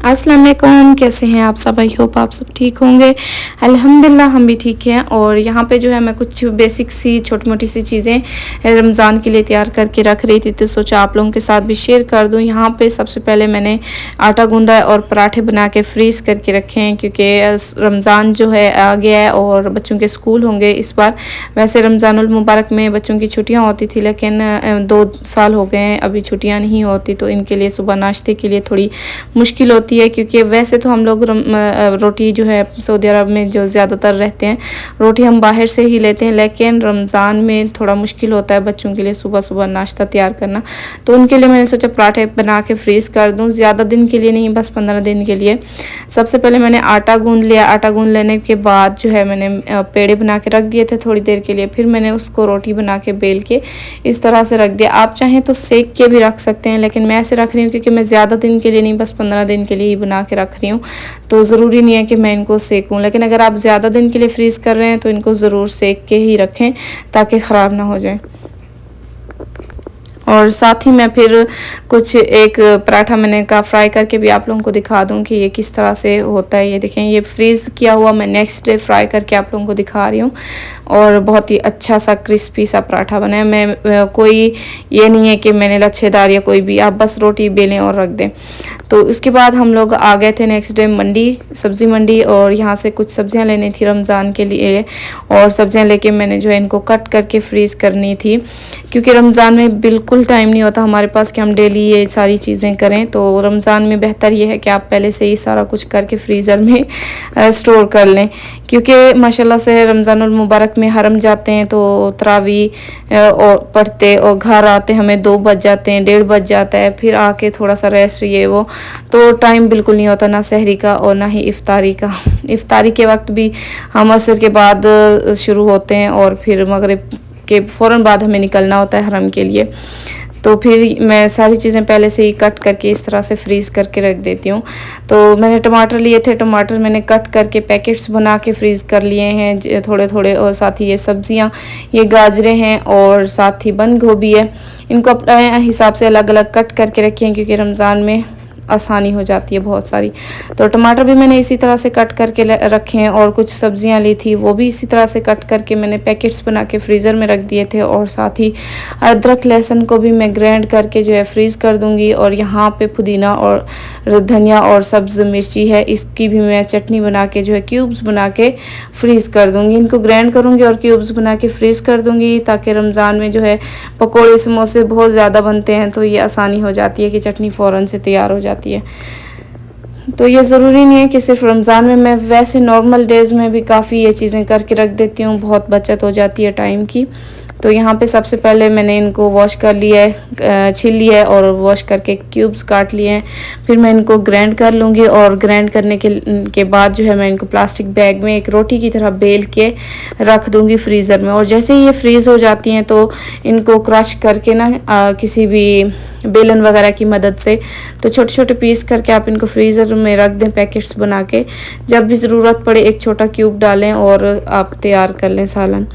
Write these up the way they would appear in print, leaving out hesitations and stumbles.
अस्सलाम वालेकुम, कैसे हैं आप सब? आई होप आप सब ठीक होंगे। अल्हम्दुलिल्लाह हम भी ठीक हैं। और यहाँ पे जो है मैं कुछ बेसिक सी छोटी मोटी सी चीज़ें रमज़ान के लिए तैयार करके रख रही थी, तो सोचा आप लोगों के साथ भी शेयर कर दूँ। यहाँ पे सबसे पहले मैंने आटा गूंदा है और पराठे बना के फ्रीज़ करके रखे हैं, क्योंकि रमज़ान जो है आ गया है और बच्चों के स्कूल होंगे इस बार। वैसे रमज़ानुल मुबारक में बच्चों की छुट्टियाँ होती थी, लेकिन 2 साल हो गए हैं अभी छुट्टियाँ नहीं होती, तो इनके लिए सुबह नाश्ते के लिए थोड़ी मुश्किल होती है। क्योंकि वैसे तो हम लोग रोटी जो है सऊदी अरब में जो ज़्यादातर रहते हैं, रोटी हम बाहर से ही लेते हैं, लेकिन रमज़ान में थोड़ा मुश्किल होता है बच्चों के लिए सुबह सुबह नाश्ता तैयार करना। तो उनके लिए मैंने सोचा पराठे बना के फ्रीज़ कर दूं, ज़्यादा दिन के लिए नहीं, बस 15 दिन के लिए। सबसे पहले मैंने आटा गूंद लिया। आटा गूंद लेने के बाद जो है मैंने पेड़े बना के रख दिए थे थोड़ी देर के लिए। फिर मैंने उसको रोटी बना के बेल के इस तरह से रख दिया। आप चाहें तो सेक के भी रख सकते हैं, लेकिन मैं ऐसे रख रही हूँ क्योंकि मैं ज़्यादा दिन के लिए नहीं, बस 15 दिन के लिए ही बना के रख रही हूँ, तो ज़रूरी नहीं है कि मैं इनको सेकूँ। लेकिन अगर आप ज़्यादा दिन के लिए फ्रीज़ कर रहे हैं तो इनको ज़रूर सेक के ही रखें ताकि ख़राब ना हो जाए। और साथ ही मैं फिर कुछ एक पराठा मैंने कहा फ्राई करके भी आप लोगों को दिखा दूं कि ये किस तरह से होता है। ये देखें, ये फ्रीज़ किया हुआ मैं नेक्स्ट डे फ्राई करके आप लोगों को दिखा रही हूँ, और बहुत ही अच्छा सा क्रिस्पी सा पराठा बना है। मैं कोई ये नहीं है कि मैंने लच्छेदार या कोई भी, आप बस रोटी बेलें और रख दें। तो उसके बाद हम लोग आ गए थे नेक्स्ट डे मंडी, सब्ज़ी मंडी, और यहाँ से कुछ सब्ज़ियाँ लेनी थी रमज़ान के लिए। और सब्ज़ियाँ लेके मैंने जो है इनको कट करके फ्रीज़ करनी थी, क्योंकि रमज़ान में बिल्कुल टाइम नहीं होता हमारे पास कि हम डेली ये सारी चीज़ें करें। तो रमज़ान में बेहतर ये है कि आप पहले से ही सारा कुछ करके फ्रीज़र में स्टोर कर लें, क्योंकि माशाल्लाह से रमज़ानुल मुबारक में हरम जाते हैं तो तरावी और पढ़ते और घर आते हमें 2 बज जाते हैं, 1:30 बज जाता है। फिर आके थोड़ा सा रेस्ट ये वो, तो टाइम बिल्कुल नहीं होता, ना सहरी का और ना ही इफ्तारी का। इफ्तारी के वक्त भी हम असर के बाद शुरू होते हैं और फिर मगरिब के फ़ौरन बाद हमें निकलना होता है हरम के लिए। तो फिर मैं सारी चीज़ें पहले से ही कट करके इस तरह से फ्रीज़ करके रख देती हूँ। तो मैंने टमाटर लिए थे, टमाटर मैंने कट करके पैकेट्स बना के फ्रीज़ कर लिए हैं थोड़े थोड़े। और साथ ही ये सब्ज़ियाँ, ये गाजरें हैं और साथ ही बंद गोभी है, इनको अपने हिसाब से अलग अलग कट करके रखिए, क्योंकि रमज़ान में आसानी हो जाती है बहुत सारी। तो टमाटर भी मैंने इसी तरह से कट करके रखे हैं, और कुछ सब्जियां ली थी वो भी इसी तरह से कट करके मैंने पैकेट्स बना के फ्रीज़र में रख दिए थे। और साथ ही अदरक लहसुन को भी मैं ग्राइंड करके जो है फ्रीज़ कर दूंगी। और यहाँ पे पुदीना और धनिया और सब्ज़ मिर्ची है, इसकी भी मैं चटनी बना के जो है क्यूब्स बना के फ्रीज़ कर दूंगी। इनको ग्राइंड करूँगी और क्यूब्स बना के फ्रीज़ कर दूंगी, ताकि रमज़ान में जो है पकौड़े समोसे बहुत ज़्यादा बनते हैं, तो ये आसानी हो जाती है कि चटनी फ़ौरन से तैयार हो जाती है। तो ये ज़रूरी नहीं है कि सिर्फ रमज़ान में, मैं वैसे नॉर्मल डेज़ में भी काफ़ी ये चीज़ें करके रख देती हूँ, बहुत बचत हो जाती है टाइम की। तो यहाँ पे सबसे पहले मैंने इनको वॉश कर लिया है, छील लिया है और वॉश करके क्यूब्स काट लिए हैं। फिर मैं इनको ग्राइंड कर लूँगी, और ग्राइंड करने के बाद जो है मैं इनको प्लास्टिक बैग में एक रोटी की तरह बेल के रख दूँगी फ्रीज़र में। और जैसे ही ये फ्रीज़ हो जाती हैं तो इनको क्रश करके ना किसी भी बेलन वगैरह की मदद से, तो छोटे छोटे पीस करके आप इनको फ्रीज़र में रख दें पैकेट्स बना के। जब भी ज़रूरत पड़े एक छोटा क्यूब डालें और आप तैयार कर लें सालन,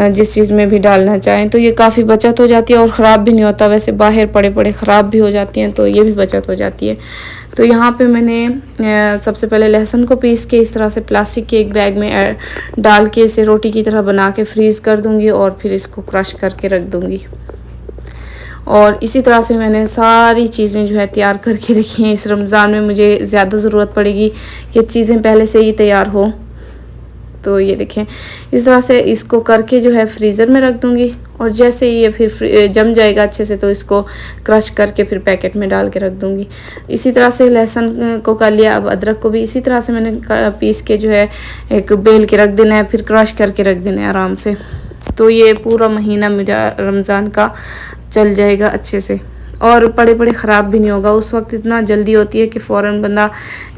जिस चीज़ में भी डालना चाहें। तो ये काफ़ी बचत हो जाती है और ख़राब भी नहीं होता। वैसे बाहर पड़े पड़े ख़राब भी हो जाती हैं, तो ये भी बचत हो जाती है। तो यहाँ पे मैंने सबसे पहले लहसुन को पीस के इस तरह से प्लास्टिक के एक बैग में डाल के इसे रोटी की तरह बना के फ्रीज़ कर दूँगी, और फिर इसको क्रश करके रख दूँगी। और इसी तरह से मैंने सारी चीज़ें जो है तैयार करके रखी हैं। इस रमज़ान में मुझे ज़्यादा ज़रूरत पड़ेगी कि चीज़ें पहले से ही तैयार हो। तो ये देखें, इस तरह से इसको करके जो है फ्रीज़र में रख दूँगी, और जैसे ही ये फिर जम जाएगा अच्छे से तो इसको क्रश करके फिर पैकेट में डाल के रख दूँगी। इसी तरह से लहसुन को कर लिया। अब अदरक को भी इसी तरह से मैंने पीस के जो है एक बेल के रख देना है, फिर क्रश करके रख देना है आराम से। तो ये पूरा महीना मेरा रमज़ान का चल जाएगा अच्छे से, और पड़े पड़े ख़राब भी नहीं होगा। उस वक्त इतना जल्दी होती है कि फ़ौरन बंदा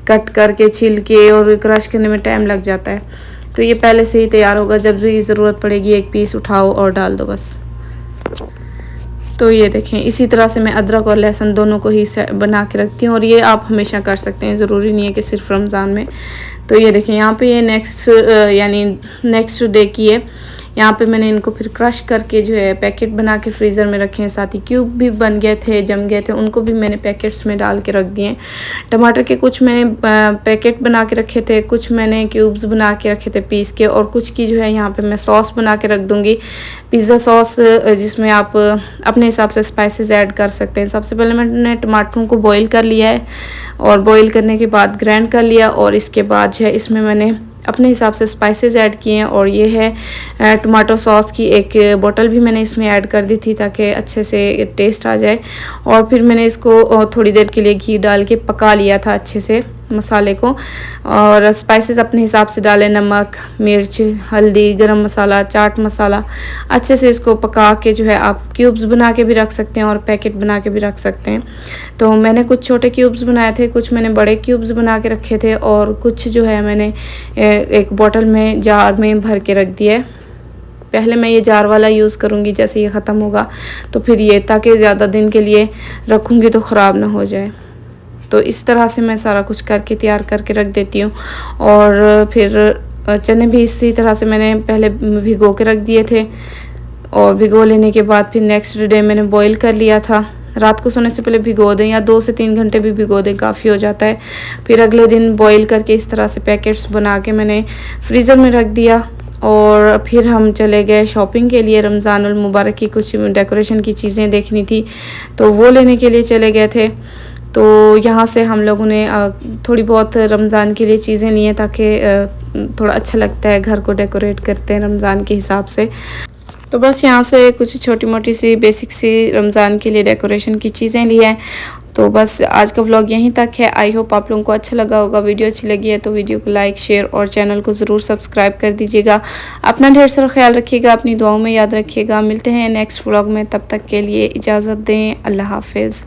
कट करके छील के और क्रश करने में टाइम लग जाता है। तो ये पहले से ही तैयार होगा, जब भी ज़रूरत पड़ेगी एक पीस उठाओ और डाल दो बस। तो ये देखें, इसी तरह से मैं अदरक और लहसुन दोनों को ही बना के रखती हूँ, और ये आप हमेशा कर सकते हैं, ज़रूरी नहीं है कि सिर्फ रमज़ान में। तो ये देखें, यहाँ पे ये नेक्स्ट यानी नेक्स्ट डे की है। यहाँ पे मैंने इनको फिर क्रश करके जो है पैकेट बना के फ्रीज़र में रखे हैं। साथ ही क्यूब भी बन गए थे, जम गए थे, उनको भी मैंने पैकेट्स में डाल के रख दिए। टमाटर के कुछ मैंने पैकेट बना के रखे थे, कुछ मैंने क्यूब्स बना के रखे थे पीस के, और कुछ की जो है यहाँ पे मैं सॉस बना के रख दूँगी, पिज़्ज़ा सॉस, जिसमें आप अपने हिसाब से स्पाइसेस ऐड कर सकते हैं। सबसे पहले मैंने टमाटरों को बॉईल कर लिया है और बॉईल करने के बाद ग्राइंड कर लिया, और इसके बाद जो है इसमें मैंने अपने हिसाब से स्पाइसेस ऐड किए हैं। और ये है टमाटो सॉस की एक बोतल भी मैंने इसमें ऐड कर दी थी ताकि अच्छे से टेस्ट आ जाए। और फिर मैंने इसको थोड़ी देर के लिए घी डाल के पका लिया था अच्छे से मसाले को, और स्पाइसेस अपने हिसाब से डालें, नमक, मिर्च, हल्दी, गरम मसाला, चाट मसाला। अच्छे से इसको पका के जो है आप क्यूब्स बना के भी रख सकते हैं और पैकेट बना के भी रख सकते हैं। तो मैंने कुछ छोटे क्यूब्स बनाए थे, कुछ मैंने बड़े क्यूब्स बना के रखे थे, और कुछ जो है मैंने एक बोतल में, जार में भर के रख दिया है। पहले मैं ये जार वाला यूज़ करूँगी जैसे ये ख़त्म होगा तो फिर ये, ताकि ज़्यादा दिन के लिए रखूँगी तो ख़राब ना हो जाए। तो इस तरह से मैं सारा कुछ करके तैयार करके रख देती हूँ। और फिर चने भी इसी तरह से मैंने पहले भिगो के रख दिए थे, और भिगो लेने के बाद फिर नेक्स्ट डे मैंने बॉईल कर लिया था। रात को सोने से पहले भिगो दें, या 2 से 3 घंटे भी भिगो दें, काफ़ी हो जाता है। फिर अगले दिन बॉईल करके इस तरह से पैकेट्स बना के मैंने फ्रीज़र में रख दिया। और फिर हम चले गए शॉपिंग के लिए। रमज़ानुल मुबारक की कुछ डेकोरेशन की चीज़ें देखनी थी तो वो लेने के लिए चले गए थे। तो यहाँ से हम लोगों ने थोड़ी बहुत रमज़ान के लिए चीज़ें ली हैं, ताकि थोड़ा अच्छा लगता है, घर को डेकोरेट करते हैं रमज़ान के हिसाब से। तो बस यहाँ से कुछ छोटी मोटी सी बेसिक सी रमज़ान के लिए डेकोरेशन की चीज़ें ली हैं। तो बस आज का व्लॉग यहीं तक है। आई होप आप लोगों को अच्छा लगा होगा। वीडियो अच्छी लगी है तो वीडियो को लाइक, शेयर और चैनल को ज़रूर सब्सक्राइब कर दीजिएगा। अपना ढेर सारा ख्याल रखिएगा, अपनी दुआओं में याद रखिएगा। मिलते हैं नेक्स्ट व्लॉग में, तब तक के लिए इजाज़त दें। अल्लाह हाफिज़।